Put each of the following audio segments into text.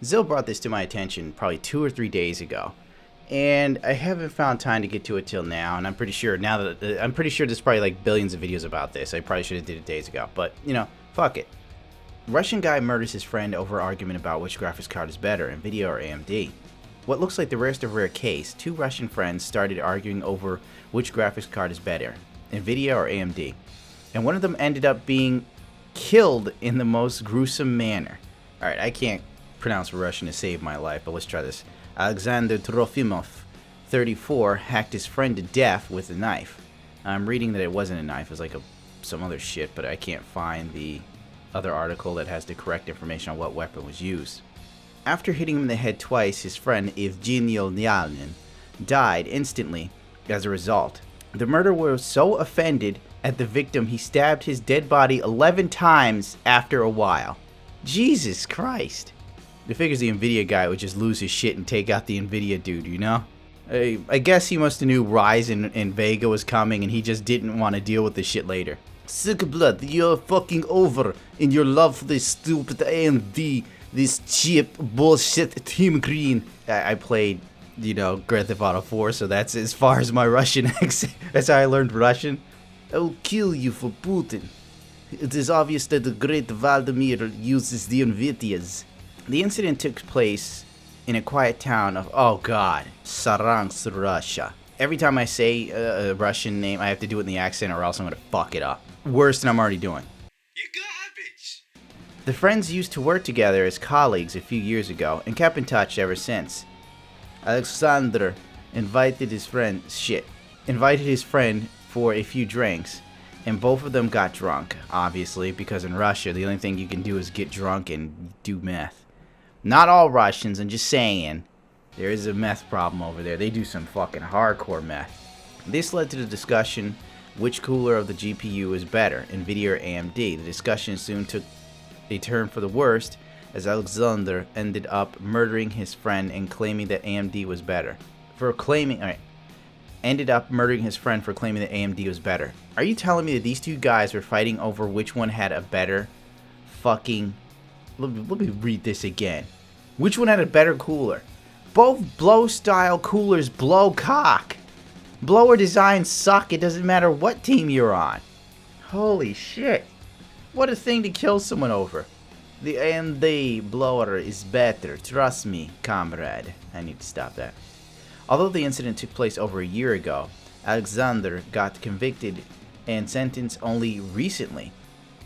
Zill brought this to my attention probably 2 or 3 days ago, and I haven't found time to get to it till now. And I'm pretty sure there's probably like billions of videos about this. I probably should have did it days ago, but fuck it. Russian guy murders his friend over argument about which graphics card is better, nVidia or AMD. What looks like the rarest of rare case, two Russian friends started arguing over which graphics card is better, nVidia or AMD, and one of them ended up being killed in the most gruesome manner. Alright, I can't pronounce Russian to save my life, but let's try this. Alexander Trofimov, 34, hacked his friend to death with a knife. I'm reading that it wasn't a knife, it was like some other shit, but I can't find the other article that has the correct information on what weapon was used. After hitting him in the head twice, his friend Evgeny Olnyanin died instantly as a result. The murderer was so offended at the victim he stabbed his dead body 11 times after a while. Jesus Christ. The figures the nVidia guy would just lose his shit and take out the nVidia dude, you know? I guess he must have knew Rise and Vega was coming and he just didn't want to deal with this shit later. Sick blood, you're fucking over in your love for this stupid AMD, this cheap bullshit Team Green. I played, Grand Theft Auto 4, so that's as far as my Russian accent. That's how I learned Russian. I'll kill you for Putin. It is obvious that the great Vladimir uses the nVidias. The incident took place in a quiet town of, Saransk, Russia. Every time I say a Russian name, I have to do it in the accent or else I'm gonna fuck it up. Worse than I'm already doing. You garbage! The friends used to work together as colleagues a few years ago and kept in touch ever since. Alexander invited his friend for a few drinks, and both of them got drunk, obviously, because in Russia the only thing you can do is get drunk and do meth. Not all Russians, I'm just saying. There is a meth problem over there. They do some fucking hardcore meth. This led to the discussion which cooler of the GPU is better, nVidia or AMD. The discussion soon took a turn for the worst as Alexander ended up murdering his friend and claiming that AMD was better. Ended up murdering his friend for claiming that AMD was better. Are you telling me that these two guys were fighting over which one had a better fucking... Let me read this again. Which one had a better cooler? Both blow-style coolers blow cock. Blower designs suck. It doesn't matter what team you're on. Holy shit. What a thing to kill someone over. The AMD blower is better. Trust me, comrade. I need to stop that. Although the incident took place over a year ago, Alexander got convicted and sentenced only recently.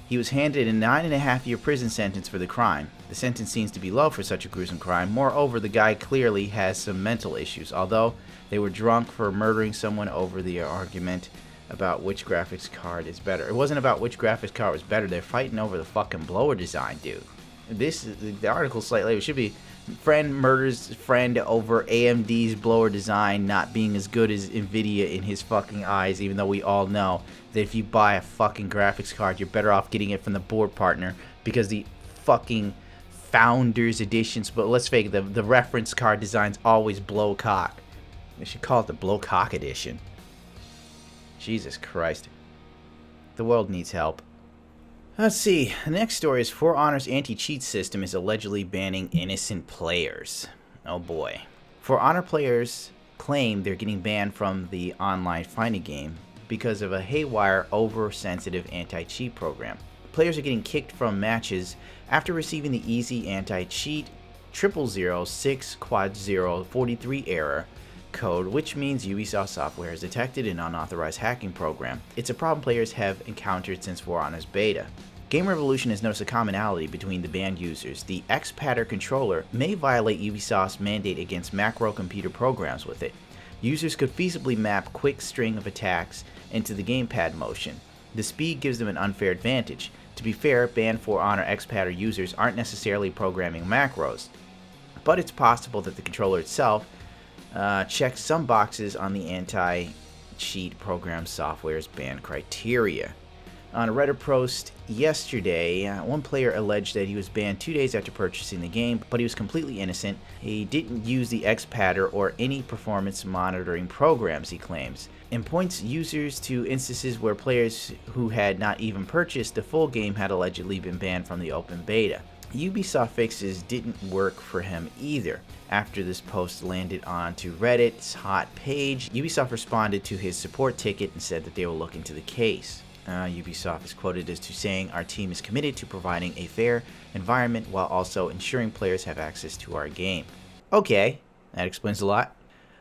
He was handed a 9.5-year prison sentence for the crime. The sentence seems to be low for such a gruesome crime. Moreover, the guy clearly has some mental issues, although they were drunk for murdering someone over the argument about which graphics card is better. It wasn't about which graphics card was better. They're fighting over the fucking blower design, dude. The article slightly, it should be friend murders friend over AMD's blower design not being as good as nVidia in his fucking eyes, even though we all know that if you buy a fucking graphics card, you're better off getting it from the board partner because the fucking Founders Editions, but let's face it, the reference card designs always blow cock. They should call it the blow cock edition. Jesus Christ. The world needs help. Let's see. The next story is For Honor's anti-cheat system is allegedly banning innocent players. Oh boy. For Honor players claim they're getting banned from the online fighting game because of a haywire, oversensitive anti-cheat program. Players are getting kicked from matches after receiving the easy anti-cheat 0006quad043 error code, which means Ubisoft software has detected an unauthorized hacking program. It's a problem players have encountered since For Honor's beta. Game Revolution has noticed a commonality between the banned users. The X-Patter controller may violate Ubisoft's mandate against macro computer programs with it. Users could feasibly map quick string of attacks into the gamepad motion. The speed gives them an unfair advantage. To be fair, banned For Honor X-Patter users aren't necessarily programming macros, but it's possible that the controller itself checks some boxes on the anti-cheat program software's ban criteria. On a Reddit post yesterday, one player alleged that he was banned 2 days after purchasing the game, but he was completely innocent. He didn't use the X-Patter or any performance monitoring programs, he claims, and points users to instances where players who had not even purchased the full game had allegedly been banned from the open beta. Ubisoft fixes didn't work for him either. After this post landed onto Reddit's hot page, Ubisoft responded to his support ticket and said that they will look into the case. Ubisoft is quoted as to saying, "Our team is committed to providing a fair environment while also ensuring players have access to our game." Okay, that explains a lot.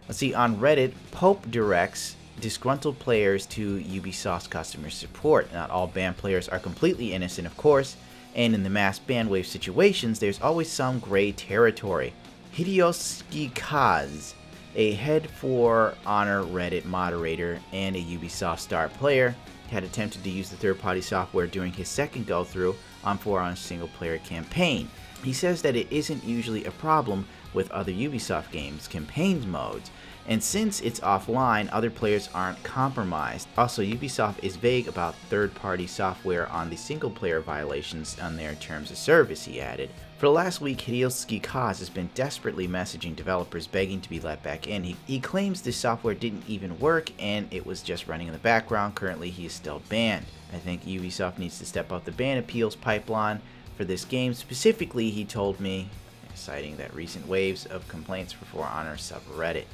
Let's see, on Reddit, Pope directs disgruntled players to Ubisoft's customer support. Not all ban players are completely innocent, of course, and in the mass ban wave situations, there's always some gray territory. Hideyoshi Kaz, a Head for Honor Reddit moderator and a Ubisoft star player, had attempted to use the third-party software during his second go-through on For Honor's single-player campaign. He says that it isn't usually a problem with other Ubisoft games' campaigns modes, and since it's offline, other players aren't compromised. Also, Ubisoft is vague about third-party software on the single-player violations on their terms of service, he added. For the last week, Hideyoshi Kaz has been desperately messaging developers begging to be let back in. He claims this software didn't even work and it was just running in the background. Currently, he is still banned. I think Ubisoft needs to step up the ban appeals pipeline for this game. Specifically, he told me, citing that recent waves of complaints for Honor subreddit.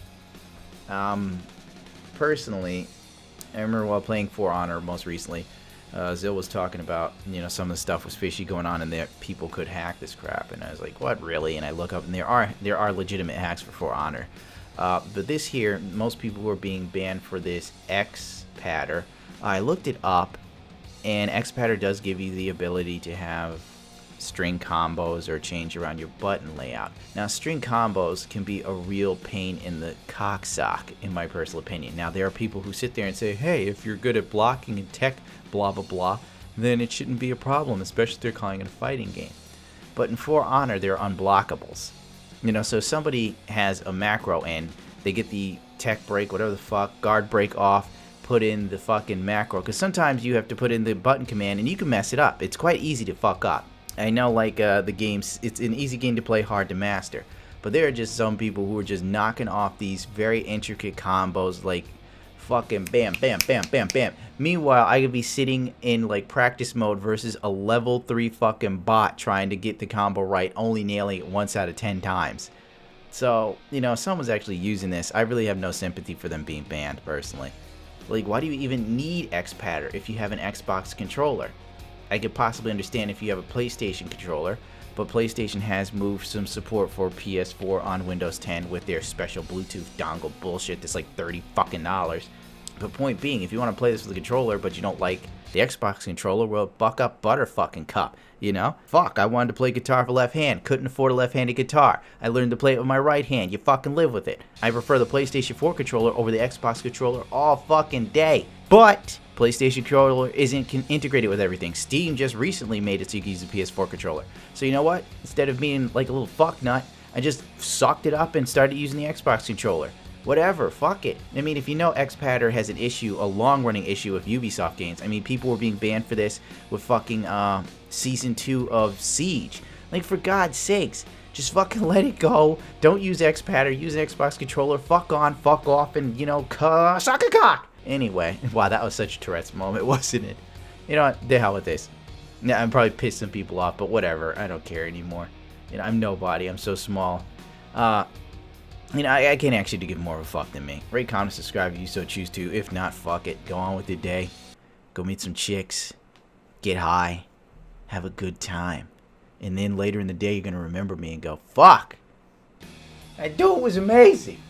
Personally, I remember while playing For Honor most recently, Zill was talking about, some of the stuff was fishy going on and that people could hack this crap, and I was like, what, really? And I look up and there are legitimate hacks for Honor. But this here, most people were being banned for this X-Patter. I looked it up, and X-Patter does give you the ability to have string combos or change around your button layout. Now, string combos can be a real pain in the cocksock, in my personal opinion. Now, there are people who sit there and say, hey, if you're good at blocking and tech, blah, blah, blah, then it shouldn't be a problem, especially if they're calling it a fighting game. But in For Honor, they're unblockables. So somebody has a macro and they get the tech break, whatever the fuck, guard break off, put in the fucking macro. Because sometimes you have to put in the button command and you can mess it up. It's quite easy to fuck up. I know, the games, it's an easy game to play, hard to master. But there are just some people who are just knocking off these very intricate combos, like fucking bam, bam, bam, bam, bam. Meanwhile, I could be sitting in practice mode versus a level 3 fucking bot trying to get the combo right, only nailing it once out of 10 times. So, if someone's actually using this, I really have no sympathy for them being banned, personally. Why do you even need X-Patter if you have an Xbox controller? I could possibly understand if you have a PlayStation controller, but PlayStation has moved some support for PS4 on Windows 10 with their special Bluetooth dongle bullshit that's like $30 fucking. But point being, if you want to play this with a controller, but you don't like the Xbox controller, well, buck up butter fucking cup, Fuck, I wanted to play guitar for left hand, couldn't afford a left-handed guitar. I learned to play it with my right hand, you fucking live with it. I prefer the PlayStation 4 controller over the Xbox controller all fucking day. But PlayStation controller isn't integrated with everything. Steam just recently made it so you can use the PS4 controller. So you know what? Instead of being like a little fucknut, I just sucked it up and started using the Xbox controller. Whatever, fuck it. I mean, if you know X-Patter has an issue, a long-running issue with Ubisoft games. I mean, people were being banned for this with fucking Season 2 of Siege. For God's sakes, just fucking let it go. Don't use X-Patter, use an Xbox controller, fuck on, fuck off, and, suck a cock! Anyway, wow, that was such a Tourette's moment, wasn't it? You know what, the hell with this. Now, I'm probably pissed some people off, but whatever, I don't care anymore. I'm nobody, I'm so small. I can't actually give more of a fuck than me. Rate, comment, subscribe if you so choose to. If not, fuck it. Go on with your day. Go meet some chicks. Get high. Have a good time. And then later in the day, you're going to remember me and go, fuck! That dude was amazing!